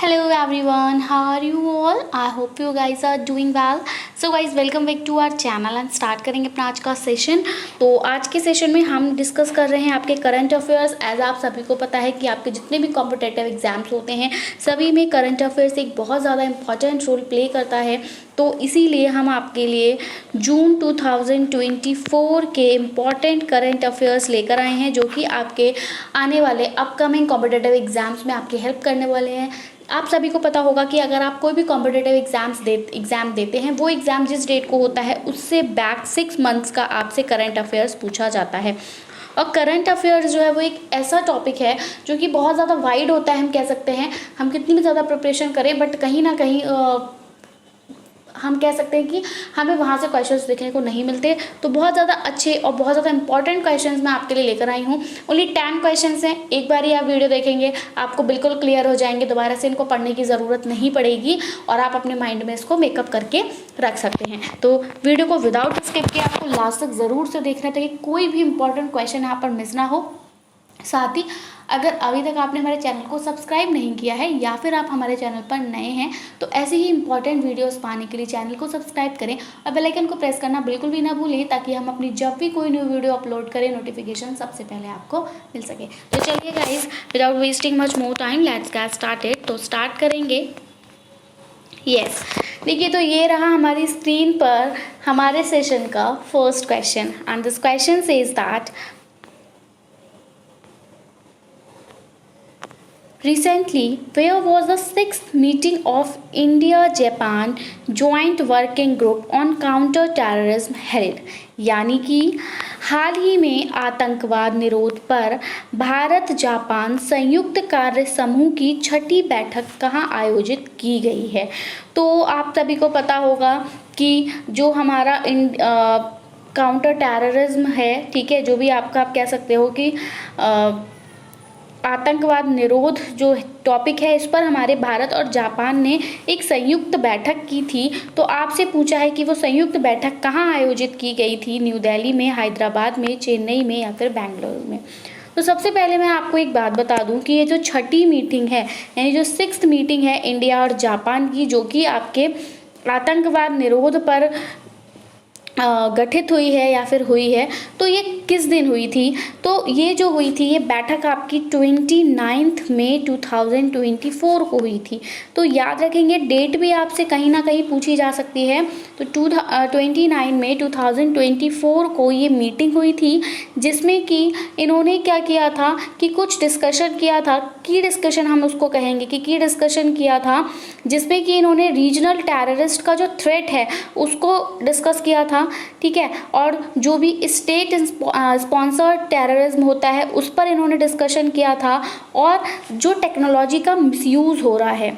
Hello everyone, how are you all? I hope you guys are doing well. So guys, welcome back to our channel and start करेंगे अपना आज का session. तो आज के session में हम डिस्कस कर रहे हैं आपके करंट अफेयर्स। एज आप सभी को पता है कि आपके जितने भी कॉम्पिटेटिव एग्जाम्स होते हैं सभी में करंट अफेयर्स एक बहुत ज़्यादा इंपॉर्टेंट रोल प्ले करता है। तो इसीलिए हम आपके लिए जून 2024 के इम्पॉर्टेंट करंट अफेयर्स लेकर आए हैं जो कि आपके आने वाले अपकमिंग कॉम्पिटेटिव एग्जाम्स में आपकी हेल्प करने वाले हैं। आप सभी को पता होगा कि अगर आप कोई भी कॉम्पिटेटिव एग्ज़ाम देते हैं वो एग्ज़ाम जिस डेट को होता है उससे बैक 6 मंथ्स का आपसे करंट अफेयर्स पूछा जाता है। और करंट अफेयर्स जो है वो एक ऐसा टॉपिक है जो कि बहुत ज़्यादा वाइड होता है। हम कह सकते हैं हम कितनी भी ज़्यादा प्रिपरेशन करें बट कहीं ना कहीं हम कह सकते हैं कि हमें वहाँ से क्वेश्चंस देखने को नहीं मिलते। तो बहुत ज़्यादा अच्छे और बहुत ज़्यादा इंपॉर्टेंट क्वेश्चंस मैं आपके लिए लेकर आई हूँ। ओनली 10 क्वेश्चंस हैं। एक बार ही आप वीडियो देखेंगे आपको बिल्कुल क्लियर हो जाएंगे, दोबारा से इनको पढ़ने की ज़रूरत नहीं पड़ेगी और आप अपने माइंड में इसको मेकअप करके रख सकते हैं। तो वीडियो को विदाउट स्किप किए आपको लास्ट तक ज़रूर से देखना है ताकि कोई भी इंपॉर्टेंट क्वेश्चन यहाँ पर मिस ना हो। साथ ही अगर अभी तक आपने हमारे चैनल को सब्सक्राइब नहीं किया है या फिर आप हमारे चैनल पर नए हैं तो ऐसे ही इंपॉर्टेंट वीडियोस पाने के लिए चैनल को सब्सक्राइब करें और बेल आइकन को प्रेस करना बिल्कुल भी ना भूलें ताकि हम अपनी जब भी कोई न्यू वीडियो अपलोड करें नोटिफिकेशन सबसे पहले आपको मिल सके। तो चलिए guys, without wasting much more time let's get started. तो स्टार्ट करेंगे। यस, देखिए तो ये रहा हमारी स्क्रीन पर हमारे सेशन का first question and this question says that recently, where was the 6th meeting of India-Japan Joint Working Group on Counter-Terrorism held? यानी कि हाल ही में आतंकवाद निरोध पर भारत जापान संयुक्त कार्य समूह की 6ठी बैठक कहाँ आयोजित की गई है। तो आप सभी को पता होगा कि जो हमारा काउंटर टेररिज्म है, ठीक है, जो भी आपका आप कह सकते हो कि आतंकवाद निरोध जो टॉपिक है इस पर हमारे भारत और जापान ने एक संयुक्त बैठक की थी। तो आपसे पूछा है कि वो संयुक्त बैठक कहाँ आयोजित की गई थी, न्यू दिल्ली में, हैदराबाद में, चेन्नई में या फिर बेंगलुरु में। तो सबसे पहले मैं आपको एक बात बता दूं कि ये जो 6ठी मीटिंग है यानी जो 6th मीटिंग है इंडिया और जापान की जो कि आपके आतंकवाद निरोध पर गठित हुई है या फिर हुई है, तो ये किस दिन हुई थी। तो ये जो हुई थी ये बैठक आपकी 29 मई 2024 को हुई थी। तो याद रखेंगे डेट भी आपसे कहीं ना कहीं पूछी जा सकती है। तो 29 मई 2024 को ये मीटिंग हुई थी जिसमें कि इन्होंने क्या किया था कि कुछ डिस्कशन किया था। की डिस्कशन हम उसको कहेंगे कि की डिस्कशन किया था जिसमें कि इन्होंने रीजनल टेररिस्ट का जो थ्रेट है उसको डिस्कस किया था, ठीक है, और जो भी स्टेट स्पॉन्सर्ड टेररिज्म होता है उस पर इन्होंने डिस्कशन किया था और जो टेक्नोलॉजी का मिसयूज़ हो रहा है,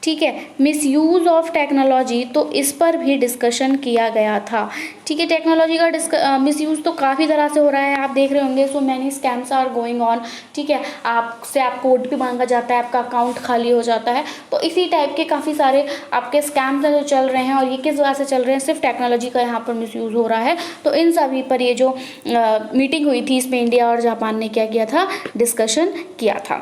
ठीक है, मिसयूज़ ऑफ टेक्नोलॉजी, तो इस पर भी डिस्कशन किया गया था। ठीक है, टेक्नोलॉजी का मिसयूज़ तो काफ़ी तरह से हो रहा है, आप देख रहे होंगे। So many scams are going on, ठीक है, आपको OTP मांगा जाता है, आपका अकाउंट खाली हो जाता है। तो इसी टाइप के काफ़ी सारे आपके स्कैम्स जो चल रहे हैं और ये किस वजह से चल रहे हैं, सिर्फ टेक्नोलॉजी का यहाँ पर मिसयूज़ हो रहा है। तो इन सभी पर ये जो मीटिंग हुई थी इसमें इंडिया और जापान ने क्या किया था, डिस्कशन किया था।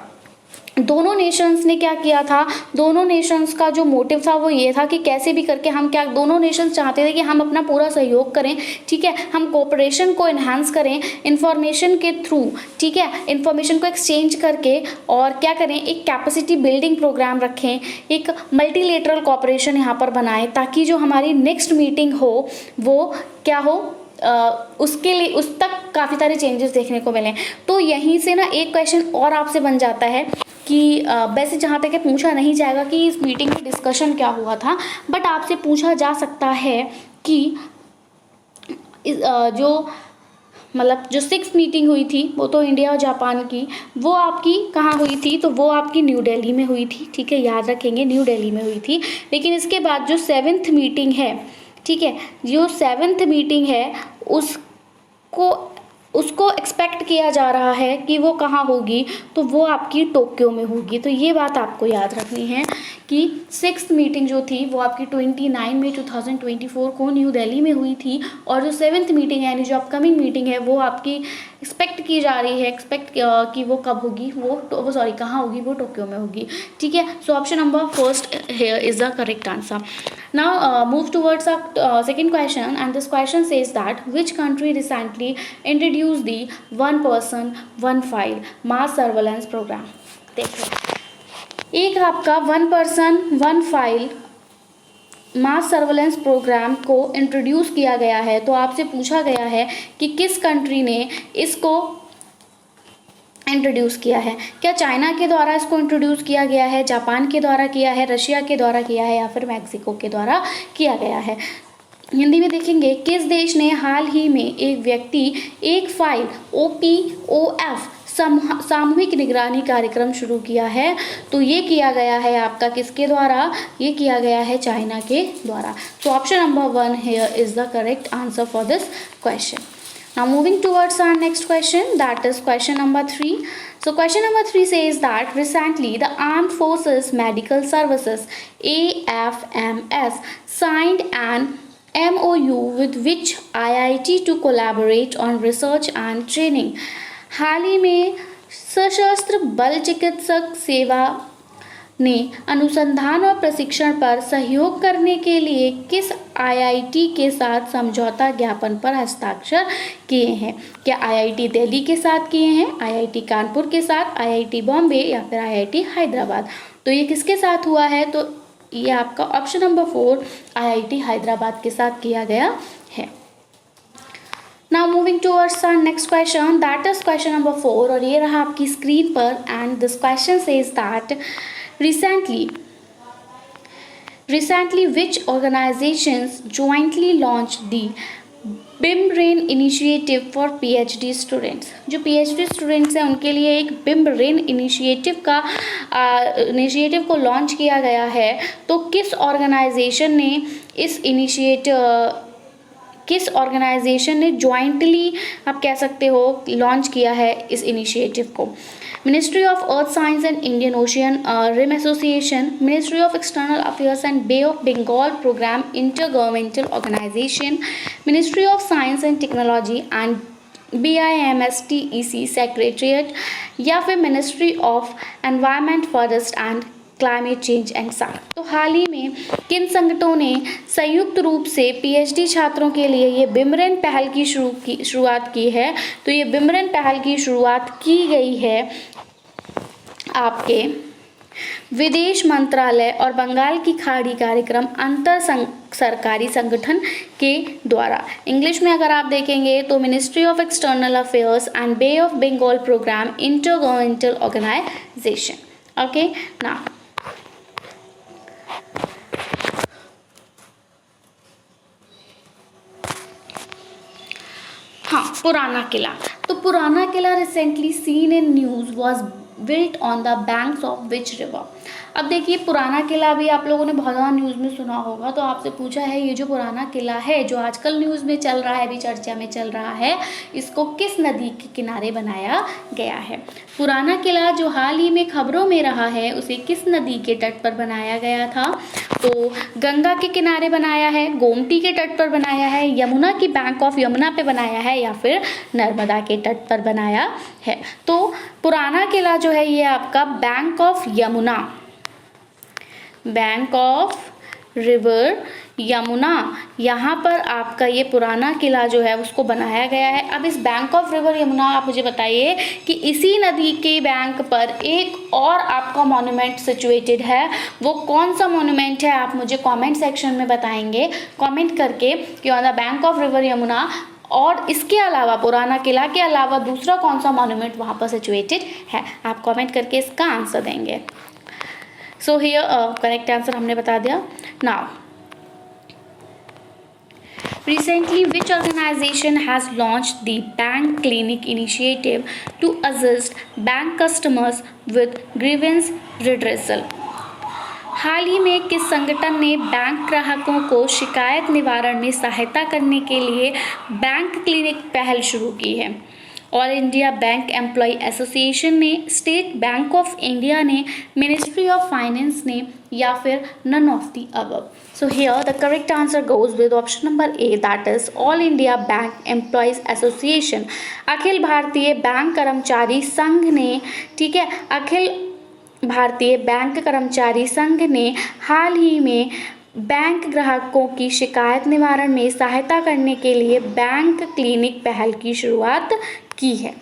दोनों नेशंस ने क्या किया था, दोनों नेशंस का जो मोटिव था वो ये था कि कैसे भी करके हम क्या, दोनों नेशंस चाहते थे कि हम अपना पूरा सहयोग करें, ठीक है, हम कोऑपरेशन को इन्हांस करें इंफॉर्मेशन के थ्रू, ठीक है, इंफॉर्मेशन को एक्सचेंज करके और क्या करें, एक कैपेसिटी बिल्डिंग प्रोग्राम रखें, एक मल्टीलेटरल कोऑपरेशन यहाँ पर बनाएं ताकि जो हमारी नेक्स्ट मीटिंग हो वो क्या हो, उसके लिए उस तक काफ़ी सारे चेंजेस देखने को मिलें। तो यहीं से ना एक क्वेश्चन और आपसे बन जाता है कि वैसे जहाँ तक पूछा नहीं जाएगा कि इस मीटिंग में डिस्कशन क्या हुआ था, बट आपसे पूछा जा सकता है कि जो 6th मीटिंग हुई थी वो तो इंडिया और जापान की, वो आपकी कहाँ हुई थी, तो वो आपकी न्यू दिल्ली में हुई थी, ठीक है, याद रखेंगे न्यू दिल्ली में हुई थी। लेकिन इसके बाद जो 7th मीटिंग है, ठीक है, जो 7th मीटिंग है उसको एक्सपेक्ट किया जा रहा है कि वो कहाँ होगी, तो वो आपकी टोक्यो में होगी। तो ये बात आपको याद रखनी है कि 6th मीटिंग जो थी वो आपकी 29 मई 2024 को न्यू दिल्ली में हुई थी, और जो 7th मीटिंग यानी जो अपकमिंग मीटिंग है वो आपकी एक्सपेक्ट की जा रही है, कि वो कब होगी, वो सॉरी कहाँ होगी, वो टोक्यो में होगी। ठीक है, so option number first here is the correct answer. Now move towards second question, and this question says that which country recently introduce the 1 person 1 file mass surveillance programme. देखो, एक आपका 1 person 1 file mass surveillance programme को introduce किया गया है। तो आपसे पूछा गया है कि किस कंट्री ने इसको इंट्रोड्यूस किया है। क्या चाइना के द्वारा इसको इंट्रोड्यूस किया गया है, जापान के द्वारा किया है, रशिया के द्वारा किया है, या फिर मैक्सिको के द्वारा किया गया है। हिंदी में देखेंगे, किस देश ने हाल ही में एक व्यक्ति एक फाइल OPOF सामूहिक निगरानी कार्यक्रम शुरू किया है। तो ये किया गया है आपका किसके द्वारा, ये किया गया है चाइना के द्वारा। सो option number 1 here is the correct answer for this question. Now moving towards our next question, that is question number 3. So question number 3 says that recently the Armed Forces Medical Services AFMS signed an MOU with which IIT to collaborate on research and training. हाल ही में सशस्त्र बल चिकित्सक सेवा ने अनुसंधान और प्रशिक्षण पर सहयोग करने के लिए किस IIT के साथ समझौता ज्ञापन पर हस्ताक्षर किए हैं। क्या IIT दिल्ली के साथ किए हैं, IIT कानपुर के साथ, IIT बॉम्बे, या फिर IIT हैदराबाद। तो ये किसके साथ हुआ है, तो ये आपका ऑप्शन नंबर 4 IIT हैदराबाद के साथ किया गया है। Now moving towards our next question, that is question number 4, और ये रहा आपकी स्क्रीन पर, and this question says that recently which organizations jointly launched the BIM-RAIN initiative for PhD students। जो PhD स्टूडेंट्स हैं उनके लिए एक BIM-RAIN इनिशिएटिव को लॉन्च किया गया है। तो किस ऑर्गेनाइजेशन ने ज्वाइंटली आप कह सकते हो लॉन्च किया है इस इनिशिएटिव को। Ministry of earth science and Indian ocean rim association, ministry of external affairs and bay of Bengal programme inter governmental organisation, ministry of science and technology and BIMSTEC secretariat, या फिर ministry of environment forest and climate change and साथ। तो हाल ही में किन संगठनों ने संयुक्त रूप से PhD छात्रों के लिए ये BIM-RAIN पहल की शुरुआत की है। तो ये BIM-RAIN पहल की शुरुआत की गई है आपके विदेश मंत्रालय और बंगाल की खाड़ी कार्यक्रम अंतर सरकारी संगठन के द्वारा। इंग्लिश में अगर आप देखेंगे तो ministry of external affairs and bay of Bengal programme inter governmental organisation. Okay, now Purana Qila. तो Purana Qila recently seen in news was built on the banks of which river. अब देखिए, पुराना किला भी आप लोगों ने बहुत ज़्यादा न्यूज़ में सुना होगा। तो आपसे पूछा है ये जो पुराना किला है जो आजकल न्यूज़ में चल रहा है, अभी चर्चा में चल रहा है, इसको किस नदी के किनारे बनाया गया है। पुराना किला जो हाल ही में खबरों में रहा है उसे किस नदी के तट पर बनाया गया था। तो गंगा के किनारे बनाया है, गोमती के तट पर बनाया है, यमुना की बैंक ऑफ यमुना पे बनाया है, या फिर नर्मदा के तट पर बनाया है। तो पुराना किला जो है ये आपका बैंक ऑफ रिवर यमुना, यहाँ पर आपका ये पुराना किला जो है उसको बनाया गया है। अब इस बैंक ऑफ रिवर यमुना आप मुझे बताइए कि इसी नदी के बैंक पर एक और आपका मॉन्यूमेंट सिचुएटेड है, वो कौन सा मॉन्यूमेंट है आप मुझे कमेंट सेक्शन में बताएंगे कमेंट करके कि on the bank of river Yamuna, और इसके अलावा पुराना किला के अलावा दूसरा कौन सा मॉन्यूमेंट वहाँ पर सिचुएटेड है। आप कमेंट करके इसका आंसर देंगे। सो हियर करेक्ट आंसर हमने बता दिया। Now recently which organization has launched the bank clinic initiative to assist bank customers with grievance redressal। हाल ही में किस संगठन ने बैंक ग्राहकों को शिकायत निवारण में सहायता करने के लिए बैंक क्लिनिक पहल शुरू की है। All India bank employ association ने, स्टेट बैंक ऑफ इंडिया ने, मिनिस्ट्री ऑफ फाइनेंस ने, या फिर none of the above? So here the correct answer goes with option number A, that is all India bank employees association. अखिल भारतीय bank कर्मचारी संघ ने, ठीक है, अखिल भारतीय बैंक कर्मचारी संघ ने हाल ही में बैंक ग्राहकों की शिकायत निवारण में सहायता करने के लिए बैंक क्लिनिक पहल की शुरुआत की है।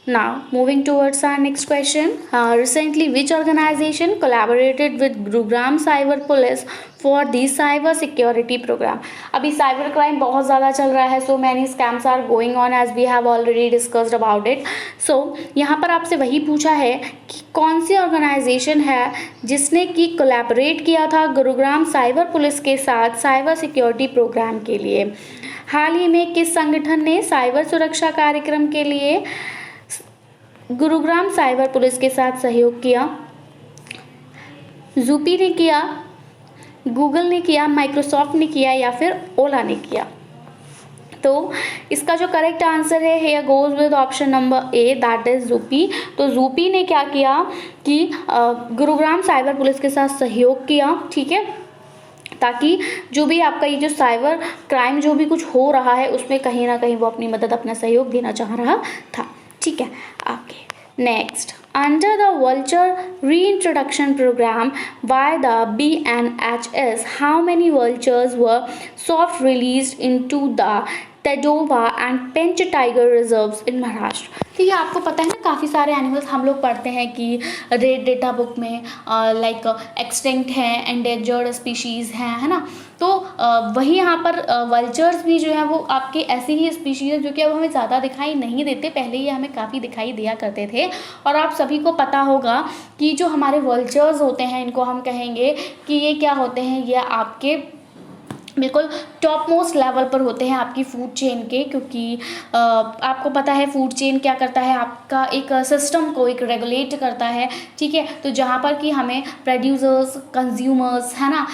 Now, moving towards our next question. Recently, which organization collaborated with Gurugram Cyber Police for the cyber security program? अभी साइबर क्राइम बहुत ज़्यादा चल रहा है, so many scams are going on as we have already discussed about it. So यहाँ पर आपसे वही पूछा है कि कौन सी ऑर्गेनाइजेशन है जिसने कि कोलैबोरेट किया था गुरुग्राम साइबर पुलिस के साथ साइबर सिक्योरिटी प्रोग्राम के लिए। हाल ही में किस संगठन ने साइबर सुरक्षा कार्यक्रम के लिए गुरुग्राम साइबर पुलिस के साथ सहयोग किया? ज़ूपी ने किया, गूगल ने किया, माइक्रोसॉफ्ट ने किया, या फिर ओला ने किया? तो इसका जो करेक्ट आंसर है here goes with option number A, that is Zupee. तो ज़ूपी ने क्या किया कि गुरुग्राम साइबर पुलिस के साथ सहयोग किया, ठीक है, ताकि जो भी आपका ये जो साइबर क्राइम जो भी कुछ हो रहा है उसमें कहीं ना कहीं वो अपनी मदद, अपना सहयोग देना चाह रहा था, ठीक है। Okay, next, under the vulture reintroduction program by the BNHS, how many vultures were soft released into the Tadova and Pench tiger reserves in Maharashtra? तो ये आपको पता है ना, काफ़ी सारे एनिमल्स हम लोग पढ़ते हैं कि रेड डेटा बुक में लाइक एक्सटिंक्ट हैं, एंडेंजर्ड स्पीशीज़ हैं, है ना। तो वही यहाँ पर वल्चर्स भी जो है वो आपके ऐसी ही स्पीशीज़ हैं जो कि अब हमें ज़्यादा दिखाई नहीं देते, पहले ये हमें काफ़ी दिखाई दिया करते थे। और आप सभी को पता होगा कि जो हमारे वल्चर्स होते हैं इनको हम कहेंगे कि ये क्या होते हैं, ये आपके बिल्कुल टॉप मोस्ट लेवल पर होते हैं आपकी फूड चेन के, क्योंकि आपको पता है फूड चेन क्या करता है, आपका एक सिस्टम को एक रेगुलेट करता है, ठीक है। तो जहाँ पर कि हमें प्रोड्यूसर्स, कंज्यूमर्स, है ना,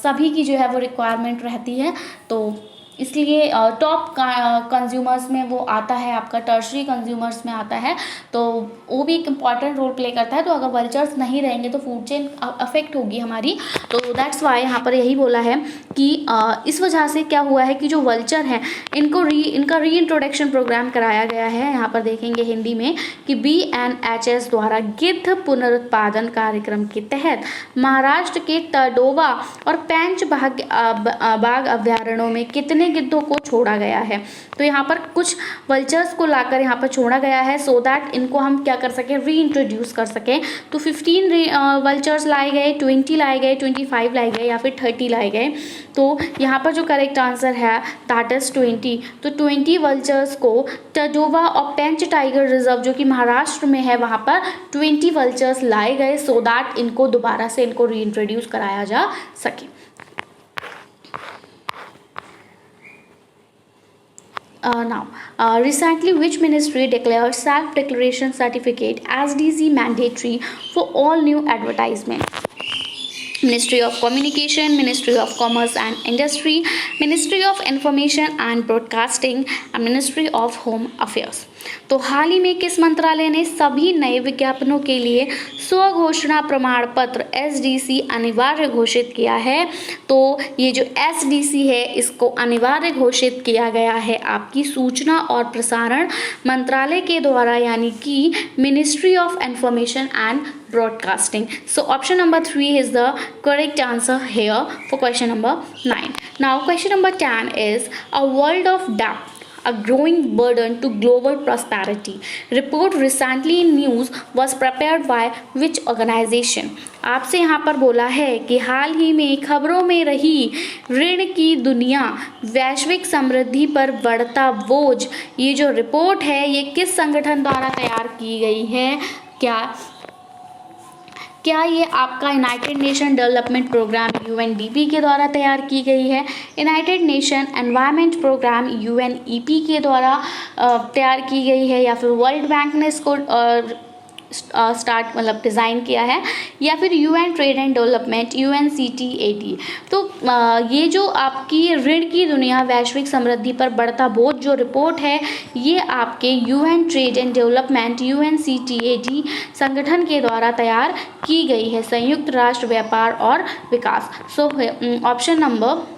सभी की जो है वो रिक्वायरमेंट रहती है, तो इसलिए टॉप कंज्यूमर्स में वो आता है, आपका टर्शरी कंज्यूमर्स में आता है, तो वो भी एक इम्पॉर्टेंट रोल प्ले करता है। तो अगर वल्चर्स नहीं रहेंगे तो फूड चेन अफेक्ट होगी हमारी, तो दैट्स वाई यहाँ पर यही बोला है कि इस वजह से क्या हुआ है कि जो वल्चर हैं इनका रीइंट्रोडक्शन प्रोग्राम कराया गया है। यहाँ पर देखेंगे हिंदी में कि BNHS द्वारा गिद्ध पुनरुत्पादन कार्यक्रम के तहत महाराष्ट्र के तडोवा और पेंच बाघ अभ्यारण्यों में कितने गिद्धों को छोड़ा गया है। तो यहाँ पर कुछ वल्चर्स को लाकर यहाँ पर छोड़ा गया है सो दैट इनको हम क्या कर सकें, रीइंट्रोड्यूस कर सकें। तो 15 वल्चर्स लाए गए, 20 लाए गए, 25 लाए गए, या फिर 30 लाए गए। तो यहाँ पर जो करेक्ट आंसर है दैट इज 20। तो 20 वल्चर्स को तडोवा और पेंच टाइगर रिजर्व जो कि महाराष्ट्र में है वहाँ पर 20 वल्चर्स लाए गए सो दैट इनको दोबारा से इनको रीइंट्रोड्यूस कराया जा सके। Recently, which ministry declared self-declaration certificate SDC mandatory for all new advertisement? Ministry of Communication, Ministry of Commerce and Industry, Ministry of Information and Broadcasting, and Ministry of Home Affairs. तो हाल ही में किस मंत्रालय ने सभी नए विज्ञापनों के लिए स्वघोषणा प्रमाण पत्र SDC अनिवार्य घोषित किया है? तो ये जो SDC है इसको अनिवार्य घोषित किया गया है आपकी सूचना और प्रसारण मंत्रालय के द्वारा, यानी कि ministry of information and broadcasting. So option number 3 is the correct answer here for question number 9. Now question number 10 is a world of debt, a growing burden to global prosperity. Report recently in news was prepared by which organization? आपसे यहाँ पर बोला है कि हाल ही में खबरों में रही ऋण की दुनिया, वैश्विक समृद्धि पर बढ़ता बोझ, ये जो रिपोर्ट है ये किस संगठन द्वारा तैयार की गई है? क्या ये आपका United Nation development programme UNDP के द्वारा तैयार की गई है, United Nation environment programme UNEP के द्वारा तैयार की गई है, या फिर वर्ल्ड बैंक ने इसको डिज़ाइन किया है, या फिर UN trade and development UNCTAD? तो ये जो आपकी ऋण की दुनिया वैश्विक समृद्धि पर बढ़ता बोझ जो रिपोर्ट है, ये आपके UN trade and development UNCTAD संगठन के द्वारा तैयार की गई है, संयुक्त राष्ट्र व्यापार और विकास। So option number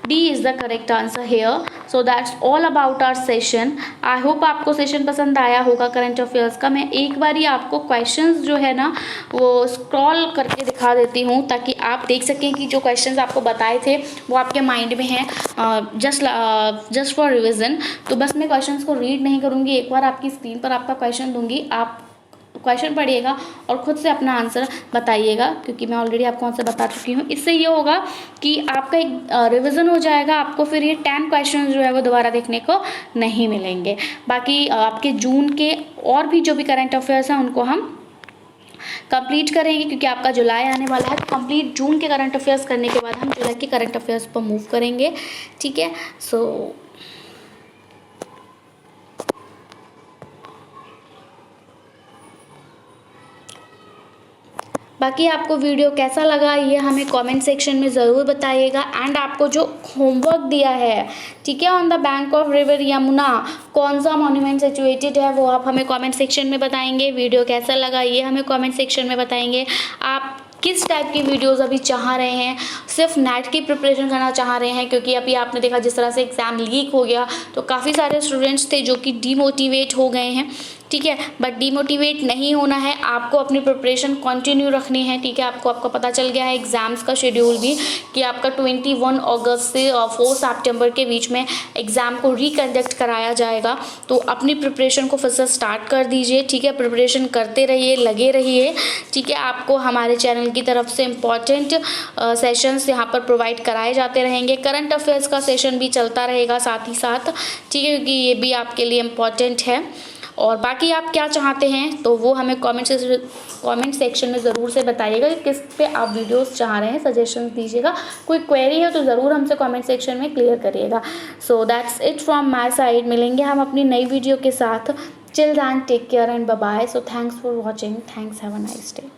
D is the correct answer here. So that's all about our session. I hope आपको सेशन पसंद आया होगा करंट अफेयर्स का। मैं एक बार ही आपको क्वेश्चंस जो है ना वो स्क्रॉल करके दिखा देती हूँ ताकि आप देख सकें कि जो क्वेश्चंस आपको बताए थे वो आपके माइंड में हैं, जस्ट फॉर रिविज़न। तो बस मैं क्वेश्चंस को रीड नहीं करूँगी, एक बार आपकी स्क्रीन पर आपका क्वेश्चन दूँगी, आप क्वेश्चन पढ़िएगा और ख़ुद से अपना आंसर बताइएगा, क्योंकि मैं ऑलरेडी आपको आंसर बता चुकी हूँ। इससे ये होगा कि आपका एक रिवीजन हो जाएगा, आपको फिर ये 10 क्वेश्चन जो है वो दोबारा देखने को नहीं मिलेंगे। बाकी आपके जून के और भी जो भी करंट अफेयर्स हैं उनको हम कंप्लीट करेंगे, क्योंकि आपका जुलाई आने वाला है। तो कंप्लीट जून के करंट अफेयर्स करने के बाद हम जुलाई के करंट अफेयर्स पर मूव करेंगे, ठीक है। सो बाकी आपको वीडियो कैसा लगा ये हमें कमेंट सेक्शन में ज़रूर बताइएगा। एंड आपको जो होमवर्क दिया है, ठीक है, on the bank of river Yamuna कौन सा मॉन्यूमेंट सिचुएटेड है वो आप हमें कमेंट सेक्शन में बताएंगे। वीडियो कैसा लगा ये हमें कमेंट सेक्शन में बताएंगे। आप किस टाइप की वीडियोस अभी चाह रहे हैं, सिर्फ नेट की प्रिपरेशन करना चाह रहे हैं, क्योंकि अभी आपने देखा जिस तरह से एग्ज़ाम लीक हो गया तो काफ़ी सारे स्टूडेंट्स थे जो कि डीमोटिवेट हो गए हैं, ठीक है। बट डीमोटिवेट नहीं होना है, आपको अपनी प्रिपरेशन कंटिन्यू रखनी है, ठीक है। आपका पता चल गया है एग्ज़ाम्स का शेड्यूल भी कि आपका 21 अगस्त से 4 सितंबर के बीच में एग्ज़ाम को रिकंडक्ट कराया जाएगा। तो अपनी प्रिपरेशन को फिर से स्टार्ट कर दीजिए, ठीक है। प्रिपरेशन करते रहिए, लगे रहिए, ठीक है। आपको हमारे चैनल की तरफ से इम्पॉर्टेंट सेशंस यहाँ पर प्रोवाइड कराए जाते रहेंगे। करंट अफेयर्स का सेशन भी चलता रहेगा साथ ही साथ, ठीक है, क्योंकि ये भी आपके लिए इम्पॉर्टेंट है। और बाकी आप क्या चाहते हैं तो वो हमें कमेंट सेक्शन में ज़रूर से बताइएगा कि किस पे आप वीडियोस चाह रहे हैं, सजेशंस दीजिएगा। कोई क्वेरी है तो ज़रूर हमसे कमेंट सेक्शन में क्लियर करिएगा। So that's it from my side. मिलेंगे हम अपनी नई वीडियो के साथ। Till then take care and bye bye. So thanks for watching. Thanks, have a nice day.